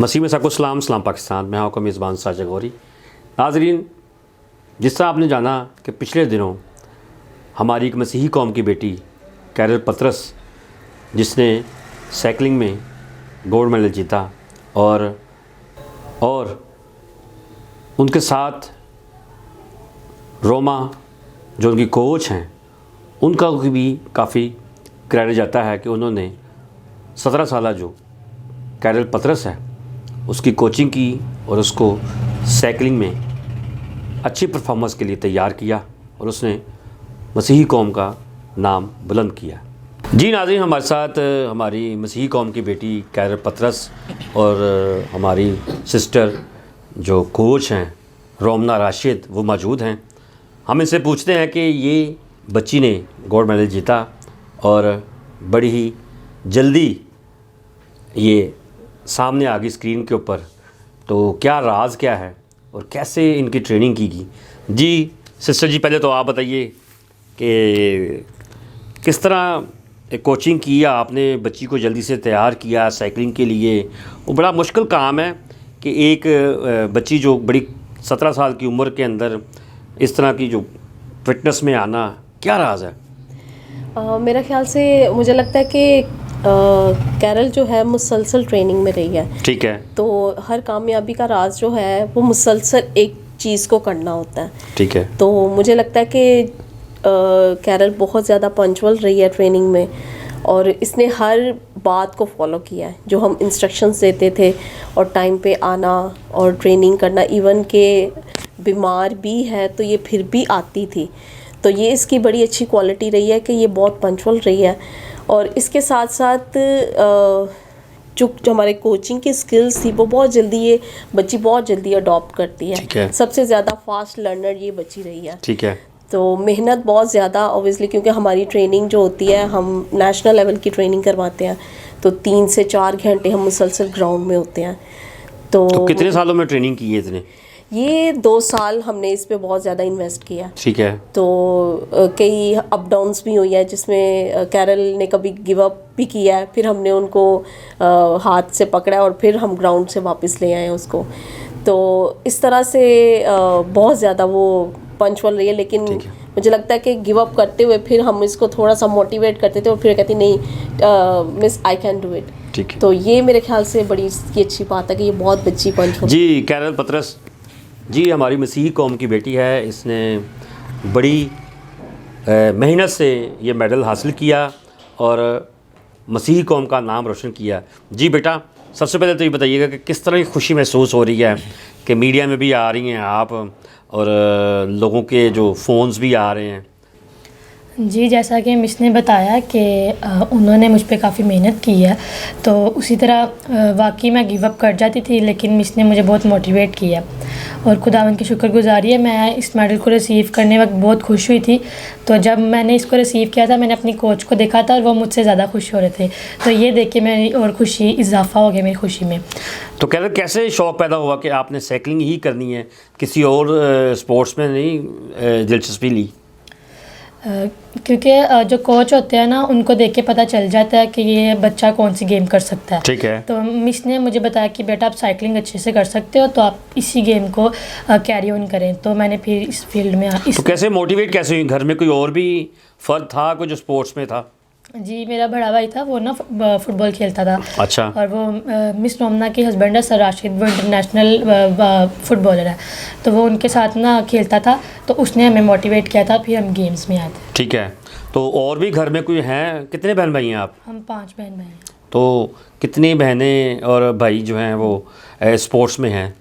मसीह में सबको सलाम पाकिस्तान में आपका मेज़बान साजिद गौरी। नाज़रीन, जिस तरह आपने जाना कि पिछले दिनों हमारी एक मसीही कौम की बेटी कैरल पतरस, जिसने साइकिलिंग में गोल्ड मेडल जीता और उनके साथ रोमा जो उनकी कोच हैं, उनका भी काफ़ी क्रेडिट जाता है कि उन्होंने 17 साल जो कैरल पतरस है उसकी कोचिंग की और उसको साइकिलिंग में अच्छी परफॉर्मेंस के लिए तैयार किया और उसने मसीही कौम का नाम बुलंद किया। जी नाज़रीन, हमारे साथ हमारी मसीही कौम की बेटी कैरल पतरस और हमारी सिस्टर जो कोच हैं रोमना राशिद वो मौजूद हैं। हम इनसे पूछते हैं कि ये बच्ची ने गोल्ड मेडल जीता और बड़ी ही जल्दी ये सामने आ गई स्क्रीन के ऊपर, तो क्या राज क्या है और कैसे इनकी ट्रेनिंग की गई। जी सिस्टर जी, पहले तो आप बताइए कि किस तरह कोचिंग की आपने, बच्ची को जल्दी से तैयार किया साइकिलिंग के लिए। वो बड़ा मुश्किल काम है कि एक बच्ची जो बड़ी 17 साल की उम्र के अंदर इस तरह की जो फिटनेस में आना, क्या राज है? मेरा ख्याल से मुझे लगता है कि कैरल जो है मुसलसल ट्रेनिंग में रही है। ठीक है। तो हर कामयाबी का राज जो है वो मुसलसल एक चीज़ को करना होता है। ठीक है। तो मुझे लगता है कि कैरल बहुत ज़्यादा पंचुअल रही है ट्रेनिंग में और इसने हर बात को फॉलो किया है जो हम इंस्ट्रक्शंस देते थे, और टाइम पे आना और ट्रेनिंग करना। इवन के बीमार भी है तो ये फिर भी आती थी। तो ये इसकी बड़ी अच्छी क्वालिटी रही है कि ये बहुत पंचुअल रही है। और इसके साथ साथ जो हमारे कोचिंग की स्किल्स थी वो बहुत जल्दी, ये बच्ची बहुत जल्दी अडॉप्ट करती है। ठीक है। सबसे ज़्यादा फास्ट लर्नर ये बच्ची रही है। ठीक है। तो मेहनत बहुत ज़्यादा ऑब्वियसली, क्योंकि हमारी ट्रेनिंग जो होती है, हम नेशनल लेवल की ट्रेनिंग करवाते हैं, तो 3 से 4 घंटे हम मुसलसल ग्राउंड में होते हैं। तो कितने सालों में ट्रेनिंग की है इतने? ये 2 साल हमने इस पे बहुत ज़्यादा इन्वेस्ट किया। ठीक है। तो कई अप डाउन्स भी हुई है जिसमें कैरल ने कभी गिव अप भी किया है, फिर हमने उनको हाथ से पकड़ा और फिर हम ग्राउंड से वापस ले आए उसको। तो इस तरह से बहुत ज़्यादा वो पंचुअल रही है। लेकिन मुझे लगता है कि गिव अप करते हुए फिर हम इसको थोड़ा सा मोटिवेट करते थे और फिर कहती नहीं miss I can do it. ठीक है। तो ये मेरे ख्याल से बड़ी अच्छी बात है कि ये बहुत अच्छी पंचुअल। जी कैरल पतरस जी हमारी मसीही कौम की बेटी है, इसने बड़ी मेहनत से ये मेडल हासिल किया और मसीही कौम का नाम रोशन किया। जी बेटा, सबसे पहले तो ये बताइएगा कि किस तरह की खुशी महसूस हो रही है कि मीडिया में भी आ रही हैं आप और लोगों के जो फ़ोन्स भी आ रहे हैं। जी, जैसा कि मिस ने बताया कि उन्होंने मुझ पे काफ़ी मेहनत की है, तो उसी तरह वाकई मैं गिव अप कर जाती थी, लेकिन मिस ने मुझे बहुत मोटिवेट किया और खुदावंद की शुक्रगुजारी है। मैं इस मेडल को रिसीव करने वक्त बहुत खुश हुई थी। तो जब मैंने इसको रिसीव किया था, मैंने अपनी कोच को देखा था और वो मुझसे ज़्यादा खुश हो रहे थे। तो ये देख के मेरी और खुशी इजाफा हो गया मेरी खुशी में। तो कैसे शौक़ पैदा हुआ कि आपने साइकिलिंग ही करनी है, किसी और स्पोर्ट्स में नहीं दिलचस्पी ली? क्योंकि जो कोच होते हैं ना, उनको देख के पता चल जाता है कि ये बच्चा कौन सी गेम कर सकता है। ठीक है। तो मिस ने मुझे बताया कि बेटा आप साइकिलिंग अच्छे से कर सकते हो, तो आप इसी गेम को कैरी ऑन करें। तो मैंने फिर इस फील्ड में तो कैसे मोटिवेट कैसे हुई? घर में कोई और भी फ़र्द था कोई जो स्पोर्ट्स में था? जी, मेरा बड़ा भाई था, वो ना फुटबॉल खेलता था। अच्छा। और वो मिस रोमना के हस्बैंड है सर राशिद, वो इंटरनेशनल फुटबॉलर है, तो वो उनके साथ ना खेलता था, तो उसने हमें मोटिवेट किया था, फिर हम गेम्स में आए थे। ठीक है। तो और भी घर में कोई हैं? कितने बहन भाई हैं आप? हम 5 बहन भाई हैं। तो कितनी बहनें और भाई जो हैं वो स्पोर्ट्स में हैं?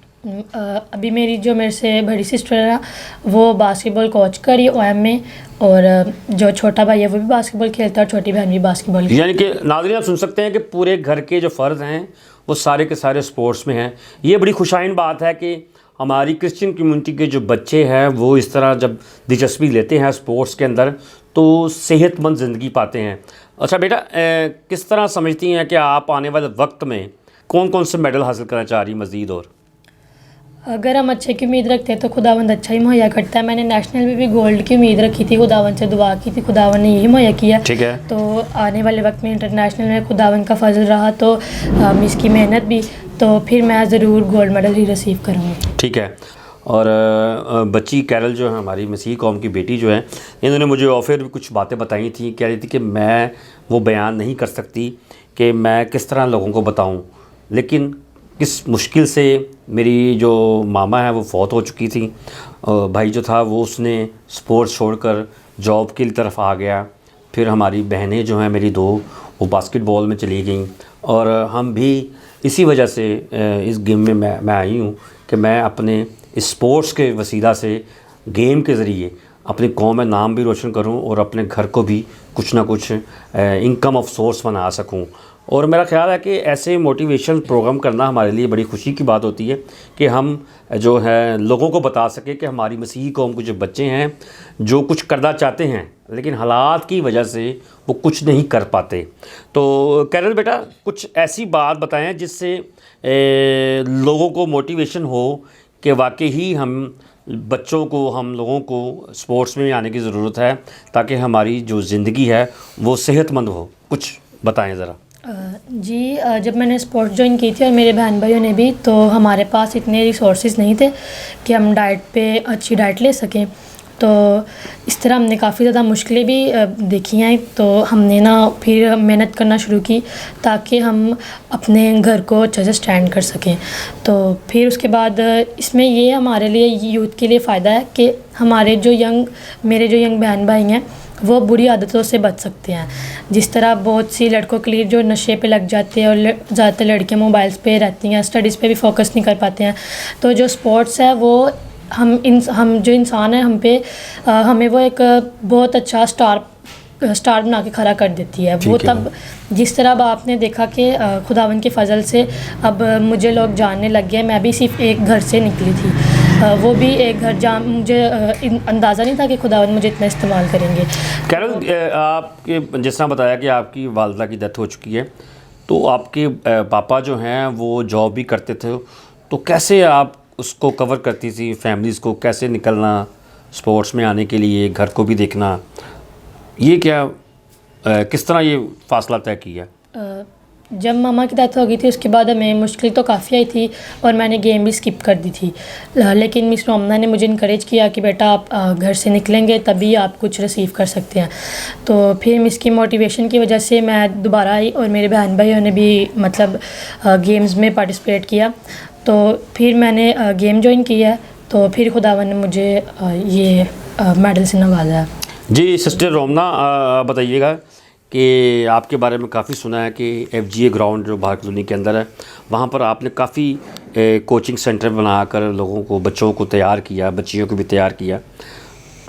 अभी मेरी जो मेरे से बड़ी सिस्टर है वो बास्केटबॉल कोच कर रही है OM में, और जो छोटा भाई है वो भी बास्केटबॉल खेलता है और छोटी बहन भी बास्केटबॉल। यानी कि नाज़रीन आप सुन सकते हैं कि पूरे घर के जो फ़र्द हैं वो सारे के सारे स्पोर्ट्स में हैं। ये बड़ी खुशाइन बात है कि हमारी क्रिश्चियन कम्युनिटी के जो बच्चे हैं वो इस तरह जब दिलचस्पी लेते हैं स्पोर्ट्स के अंदर तो सेहतमंद ज़िंदगी पाते हैं। अच्छा बेटा, किस तरह समझती हैं कि आप आने वाले वक्त में कौन कौन से मेडल हासिल करना चाह रही मज़ीद? और अगर हम अच्छे की उम्मीद रखते हैं तो खुदावंद अच्छा ही मुहैया करता है। मैंने नेशनल में भी गोल्ड की उम्मीद रखी थी, खुदावंद से दुआ की थी, खुदावंद ने यही मुहैया किया। ठीक है। तो आने वाले वक्त में इंटरनेशनल में खुदावंद का फजल रहा तो इसकी मेहनत भी, तो फिर मैं ज़रूर गोल्ड मेडल ही रिसीव करूँगी। ठीक है। और बच्ची कैरल जो है हमारी मसीही कौम की बेटी जो है, इन्होंने मुझे ऑफर भी कुछ बातें बताई थी। कह रही थी कि मैं वो बयान नहीं कर सकती कि मैं किस तरह लोगों को बताऊं, लेकिन किस मुश्किल से मेरी जो मामा है वो फौत हो चुकी थी, भाई जो था वो उसने स्पोर्ट्स छोड़कर जॉब की तरफ आ गया, फिर हमारी बहनें जो हैं मेरी दो वो बास्केटबॉल में चली गईं, और हम भी इसी वजह से इस गेम में मैं आई हूँ कि मैं अपने स्पोर्ट्स के वसीला से गेम के ज़रिए अपनी कौम में नाम भी रोशन करूं और अपने घर को भी कुछ ना कुछ इनकम ऑफ सोर्स बना सकूं। और मेरा ख्याल है कि ऐसे मोटिवेशन प्रोग्राम करना हमारे लिए बड़ी खुशी की बात होती है कि हम जो है लोगों को बता सके कि हमारी मसीही कौम के जो बच्चे हैं जो कुछ करना चाहते हैं लेकिन हालात की वजह से वो कुछ नहीं कर पाते। तो कैरल बेटा, कुछ ऐसी बात बताएं जिससे लोगों को मोटिवेशन हो कि वाकई ही हम बच्चों को, हम लोगों को स्पोर्ट्स में आने की ज़रूरत है ताकि हमारी जो ज़िंदगी है वो सेहतमंद हो। कुछ बताएं ज़रा। जी, जब मैंने स्पोर्ट्स ज्वाइन की थी और मेरे बहन भाइयों ने भी, तो हमारे पास इतने रिसोर्सेज नहीं थे कि हम डाइट पे अच्छी डाइट ले सकें। तो इस तरह हमने काफ़ी ज़्यादा मुश्किलें भी देखी हैं। तो हमने ना फिर मेहनत करना शुरू की ताकि हम अपने घर को अच्छे से स्टैंड कर सकें। तो फिर उसके बाद इसमें ये हमारे लिए यूथ के लिए फ़ायदा है कि हमारे मेरे जो यंग बहन भाई हैं वो बुरी आदतों से बच सकते हैं। जिस तरह बहुत सी लड़कों के लिए जो नशे पे लग जाते हैं और ज़्यादातर लड़कियाँ मोबाइल्स पे रहती हैं, स्टडीज़ पे भी फोकस नहीं कर पाते हैं, तो जो स्पोर्ट्स है वो हम जो इंसान है हमें वो एक बहुत अच्छा स्टार बना के खड़ा कर देती है। वो तब जिस तरह अब आपने देखा कि खुदावंद के फजल से अब मुझे लोग जानने लग गए। मैं भी सिर्फ एक घर से निकली थी, वो भी एक घर जहाँ मुझे अंदाज़ा नहीं था कि खुदावंद मुझे इतना इस्तेमाल करेंगे। कैरल, आपके जिस तरह बताया कि आपकी वालदा की डेथ हो चुकी है, तो आपके पापा जो हैं वो जॉब भी करते थे, तो कैसे आप उसको कवर करती थी, फैमिलीज़ को कैसे निकलना स्पोर्ट्स में आने के लिए, घर को भी देखना, ये क्या किस तरह ये फ़ासला तय किया? जब मामा की डेथ हो गई थी उसके बाद हमें मुश्किल तो काफ़ी आई थी और मैंने गेम भी स्किप कर दी थी, लेकिन मिस रोमना ने मुझे इनकरेज किया कि बेटा आप घर से निकलेंगे तभी आप कुछ रिसीव कर सकते हैं। तो फिर मिस की मोटिवेशन की वजह से मैं दोबारा आई और मेरे बहन भाइयों ने भी मतलब गेम्स में पार्टिसिपेट किया। तो फिर मैंने गेम ज्वाइन किया है, तो फिर खुदावन ने मुझे ये मेडल से नवाजा है। जी सिस्टर रोमना, बताइएगा कि आपके बारे में काफ़ी सुना है कि FGA ग्राउंड जो बाहर कॉलोनी के अंदर है, वहाँ पर आपने काफ़ी कोचिंग सेंटर बनाकर लोगों को, बच्चों को तैयार किया, बच्चियों को भी तैयार किया।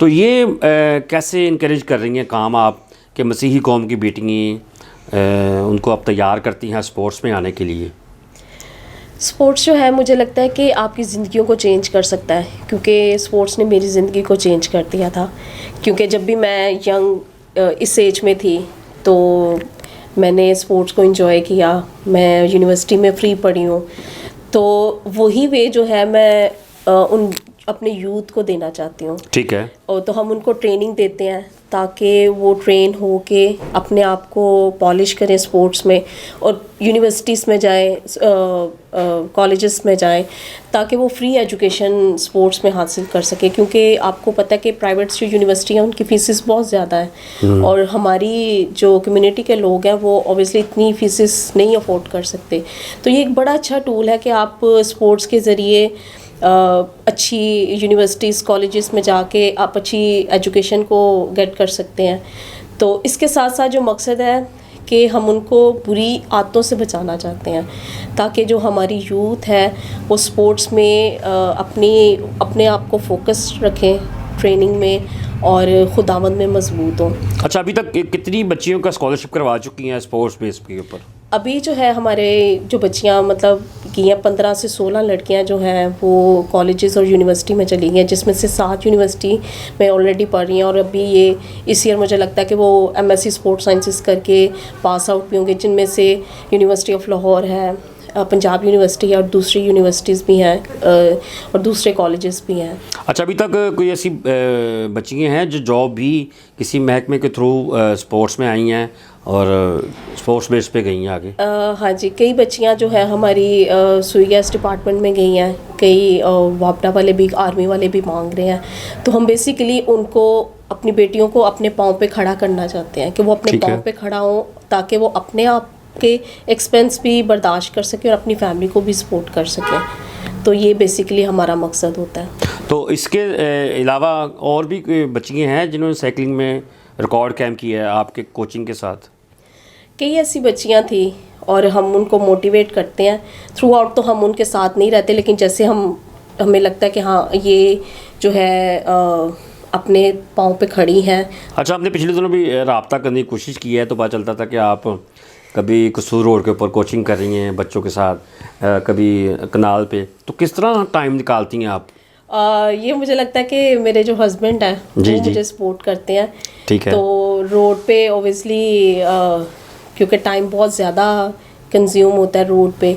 तो ये कैसे इनकरेज कर रही हैं काम आप कि मसीही कौम की बेटियाँ उनको आप तैयार करती हैं स्पोर्ट्स में आने के लिए? स्पोर्ट्स जो है मुझे लगता है कि आपकी ज़िंदगियों को चेंज कर सकता है, क्योंकि स्पोर्ट्स ने मेरी ज़िंदगी को चेंज कर दिया था। क्योंकि जब भी मैं यंग इस एज में थी तो मैंने स्पोर्ट्स को एंजॉय किया, मैं यूनिवर्सिटी में फ्री पढ़ी हूँ, तो वही वे जो है मैं उन अपने यूथ को देना चाहती हूँ। ठीक है। और तो हम उनको ट्रेनिंग देते हैं ताकि वो ट्रेन हो के अपने आप को पॉलिश करें स्पोर्ट्स में और यूनिवर्सिटीज़ में जाएं, कॉलेजेस में जाएं, ताकि वो फ्री एजुकेशन स्पोर्ट्स में हासिल कर सके। क्योंकि आपको पता है कि प्राइवेट जो यूनिवर्सिटी हैं उनकी फीसेस बहुत ज़्यादा है और हमारी जो कम्युनिटी के लोग हैं वो ऑब्वियसली इतनी फीसेस नहीं अफोर्ड कर सकते। तो ये एक बड़ा अच्छा टूल है कि आप स्पोर्ट्स के ज़रिए अच्छी यूनिवर्सिटीज़, कॉलेजेस में जाके आप अच्छी एजुकेशन को गेट कर सकते हैं। तो इसके साथ साथ जो मकसद है कि हम उनको बुरी आदतों से बचाना चाहते हैं ताकि जो हमारी यूथ है वो स्पोर्ट्स में अपने आप को फोकस रखें ट्रेनिंग में और खुदावंद में मजबूत हों। अच्छा, अभी तक कितनी बच्चियों का स्कॉलरशिप करवा चुकी हैं स्पोर्ट्स बेस के ऊपर? अभी जो है हमारे जो बच्चियां मतलब की हैं 15 से 16 लड़कियां जो हैं वो कॉलेजेस और यूनिवर्सिटी में चली गई हैं, जिसमें से 7 यूनिवर्सिटी में ऑलरेडी पढ़ रही हैं और अभी ये इस ईयर मुझे लगता है कि वो MSc स्पोर्ट्स साइंसेस करके पास आउट भी होंगे, जिनमें से यूनिवर्सिटी ऑफ लाहौर है, पंजाब यूनिवर्सिटी है और दूसरी यूनिवर्सिटीज़ भी हैं और दूसरे कॉलेजेस भी हैं। अच्छा, अभी तक कोई ऐसी बच्चियाँ हैं जो जॉब भी किसी महकमे के थ्रू स्पोर्ट्स में आई हैं और स्पोर्ट्स बेस पे गई हैं आगे? हाँ जी, कई बच्चियाँ जो है हमारी सुई गैस डिपार्टमेंट में गई हैं, कई वापडा वाले भी, आर्मी वाले भी मांग रहे हैं। तो हम बेसिकली उनको, अपनी बेटियों को अपने पाँव पे खड़ा करना चाहते हैं कि वो अपने पाँव पे खड़ा हों, ताकि वो अपने आप के एक्सपेंस भी बर्दाश्त कर सकें और अपनी फैमिली को भी सपोर्ट कर सकें। तो ये बेसिकली हमारा मकसद होता है। तो इसके अलावा और भी कोई बच्चियाँ हैं जिन्होंने साइकिलिंग में रिकॉर्ड कायम किया है आपके कोचिंग के साथ? कई ऐसी बच्चियां थी और हम उनको मोटिवेट करते हैं थ्रू आउट। तो हम उनके साथ नहीं रहते, लेकिन जैसे हमें लगता है कि हाँ ये जो है अपने पाँव पे खड़ी हैं। अच्छा, आपने पिछले दिनों भी रब्ता करने की कोशिश की है, तो पता चलता था कि आप कभी कसूर रोड के ऊपर कोचिंग कर रही हैं बच्चों के साथ, कभी कनाल पे, तो किस तरह टाइम निकालती हैं आप? ये मुझे लगता है कि मेरे जो हस्बैंड हैं वो मुझे सपोर्ट करते हैं। ठीक है। तो रोड पे ओबियसली क्योंकि टाइम बहुत ज़्यादा कंज्यूम होता है रोड पे,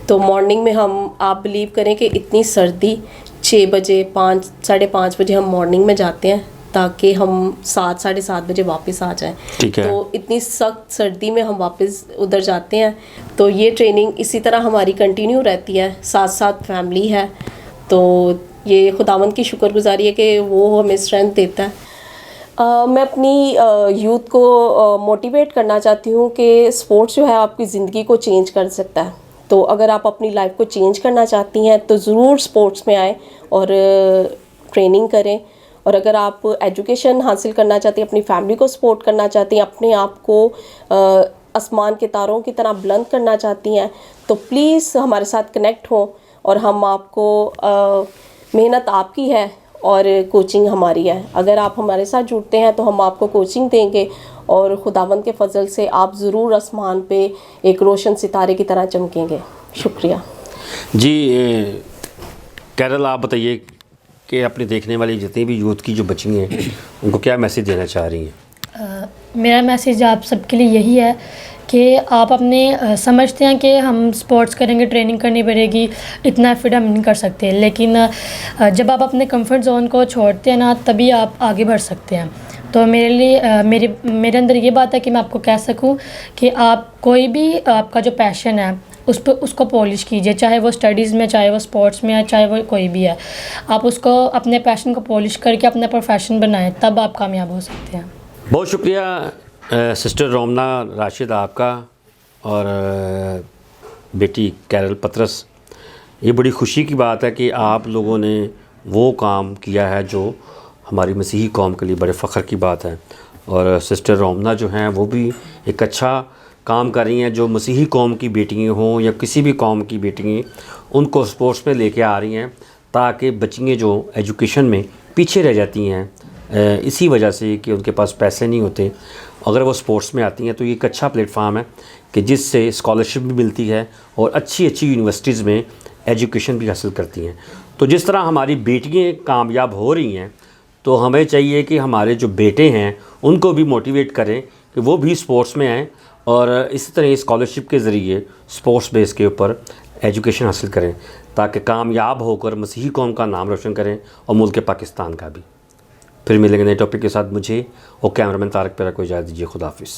तो मॉर्निंग में हम, आप बिलीव करें कि इतनी सर्दी, 6 बजे 5 साढ़े 5 बजे हम मॉर्निंग में जाते हैं ताकि हम 7 साढ़े 7 बजे वापस आ जाएं। ठीक है। तो इतनी सख्त सर्दी में हम वापस उधर जाते हैं। तो ये ट्रेनिंग इसी तरह हमारी कंटिन्यू रहती है, साथ साथ फैमिली है। तो ये खुदावंद की शुक्रगुजारी है कि वो हमें स्ट्रेंथ देता है। मैं अपनी यूथ को मोटिवेट करना चाहती हूँ कि स्पोर्ट्स जो है आपकी ज़िंदगी को चेंज कर सकता है। तो अगर आप अपनी लाइफ को चेंज करना चाहती हैं तो ज़रूर स्पोर्ट्स में आएँ और ट्रेनिंग करें। और अगर आप एजुकेशन हासिल करना चाहती हैं, अपनी फैमिली को सपोर्ट करना चाहती हैं, अपने आप को आसमान के तारों की तरह बुलंद करना चाहती हैं, तो प्लीज़ हमारे साथ कनेक्ट हो और हम आपको, मेहनत आपकी है और कोचिंग हमारी है। अगर आप हमारे साथ जुड़ते हैं तो हम आपको कोचिंग देंगे और खुदावंद के फजल से आप ज़रूर आसमान पे एक रोशन सितारे की तरह चमकेंगे। शुक्रिया जी। कैरल, आप बताइए कि अपने देखने वाली जितनी भी यूथ की जो बच्चियाँ हैं उनको क्या मैसेज देना चाह रही हैं? मेरा मैसेज आप सबके लिए यही है कि आप अपने समझते हैं कि हम स्पोर्ट्स करेंगे, ट्रेनिंग करनी पड़ेगी, इतना एफर्ट हम नहीं कर सकते, लेकिन जब आप अपने कंफर्ट जोन को छोड़ते हैं ना, तभी आप आगे बढ़ सकते हैं। तो मेरे लिए मेरे अंदर ये बात है कि मैं आपको कह सकूं कि आप कोई भी आपका जो पैशन है उसको पॉलिश कीजिए, चाहे वो स्टडीज़ में, चाहे वो स्पोर्ट्स में है, चाहे वो कोई भी है। आप उसको, अपने पैशन को पॉलिश करके अपना प्रोफेशन बनाएं, तब आप कामयाब हो सकते हैं। बहुत शुक्रिया सिस्टर रोमना राशिद आपका और बेटी कैरल पतरस। ये बड़ी खुशी की बात है कि आप लोगों ने वो काम किया है जो हमारी मसीही कौम के लिए बड़े फ़ख्र की बात है। और सिस्टर रोमना जो हैं वो भी एक अच्छा काम कर रही हैं, जो मसीही कौम की बेटियाँ हों या किसी भी कौम की बेटियाँ, उनको स्पोर्ट्स में लेके आ रही हैं ताकि बच्चियाँ जो एजुकेशन में पीछे रह जाती हैं इसी वजह से कि उनके पास पैसे नहीं होते, अगर वो स्पोर्ट्स में आती हैं तो ये एक अच्छा प्लेटफार्म है कि जिससे स्कॉलरशिप भी मिलती है और अच्छी अच्छी यूनिवर्सिटीज़ में एजुकेशन भी हासिल करती हैं। तो जिस तरह हमारी बेटियाँ कामयाब हो रही हैं, तो हमें चाहिए कि हमारे जो बेटे हैं उनको भी मोटिवेट करें कि वो भी स्पोर्ट्स में आएँ और इसी तरह स्कॉलरशिप के ज़रिए स्पोर्ट्स बेस के ऊपर एजुकेशन हासिल करें ताकि कामयाब होकर मसीही कौम का नाम रोशन करें और मुल्क पाकिस्तान का भी। फिर मिलेंगे नए टॉपिक के साथ। मुझे और कैमरामैन तारक पेरा को इजाज़त दीजिए। खुदा हाफिज़।